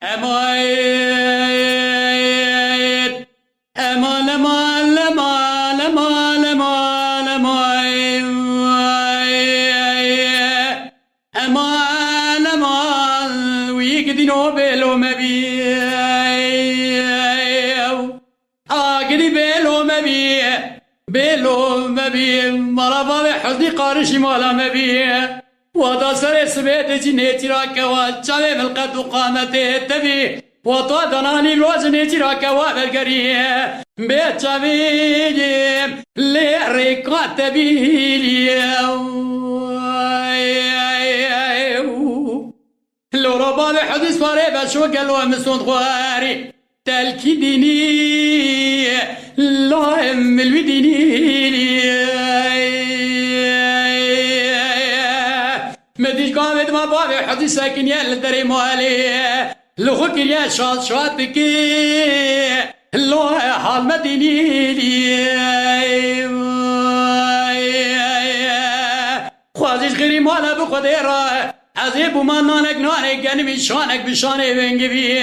أمايت أمان أمان أمان أمان أمان أمان أمان ويقدنوا بلو مبي أقدي بلو مبي مرابا بحزني قارشي مالا مبي ودا سر سبيت جنيتي راكوا جامي ملقد قامته تبي وطا دناني الوزن راكوا بالقريه بيت جميل لريكات تبيلي لو ربا بحدث فاري بشو قالوا مسون خواري تلكي ديني لا ام الوديني مديش قامت ما بابي حدي ساكن يا الدري مالي لو كريا شات بكي لو حال مديني خوازش غيري مالا بخديرا عزيب وما نانك نانك قنبي شانك بشاني بنقبي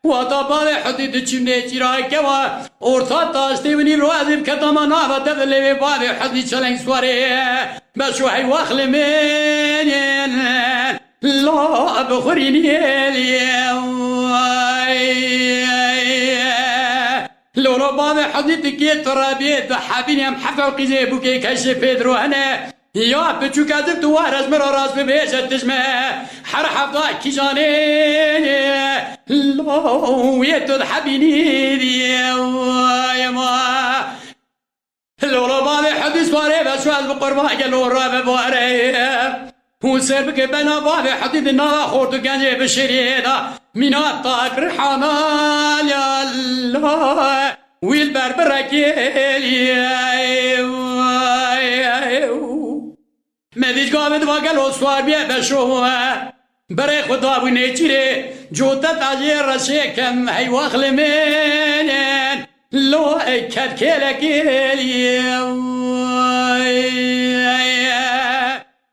وطبال حديد چمنه راكوا اورتا تاشتي وني روازم كتما نابا تذلي بابي حديد شلنگ سواري بشوحي واخل من لا بخوريني لو ربابي حديد كي ترابيت حابيني ام حفا وقيزي بوكي كشي بيدرو هنا يا بچو كذب تو راس مرا راس ببيش التجمع حر حفظا كيجاني لو يتد حبيني يا ما لو ربابي حديث فاري بشوال بقربا قالوا رابي باري وسربك بنا بابي حديد النار خورتو كانجي بشريدا مينات طاق رحانا يا الله والبربرك مدیش قامت واقع لوسوار بیه بشوه برای خدا بو نیچیره جوتا تاجی رشه کم هی واخل منن لو اکد کلکی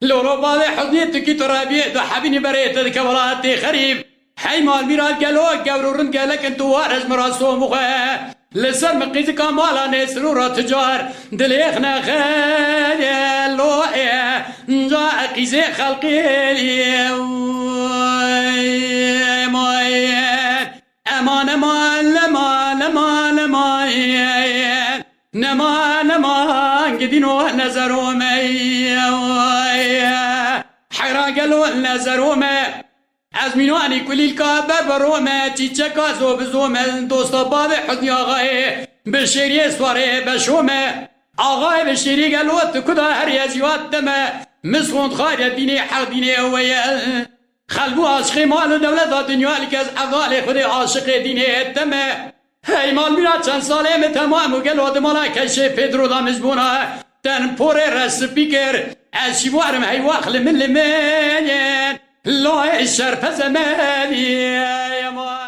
لو رباده حضنیت کی ترابیه دو حبینی برای تدکولات خریب حی مال میراد گلو گورورن گلک انتو وارز مراسو مخه لسر مقيت كمالا نسرورة تجار دليخنا خالي لوحي جاء قيزي خلقي امان امان امان امان امان نمان امان قدينو نزرو مي حراقلو نزرو مي از مینوانی کلی کابر برومه چیچکا زو بزومه دوستا باب حدنی آقای بشیری سواره بشومه آقای بشیری گلوت کدا هر یزیوات دمه مسخوند خار دینی حق دینی اویه خلبو عاشقی مال و دولت دنیا که از افضال خود عاشق دینی دمه هی مال میرا چند ساله می تمام و گلوت مالا کشه پدرو دا مزبونه تن پور رس بیگر از شیوارم هی واخل من لمنین لا الشرف زماني يا ما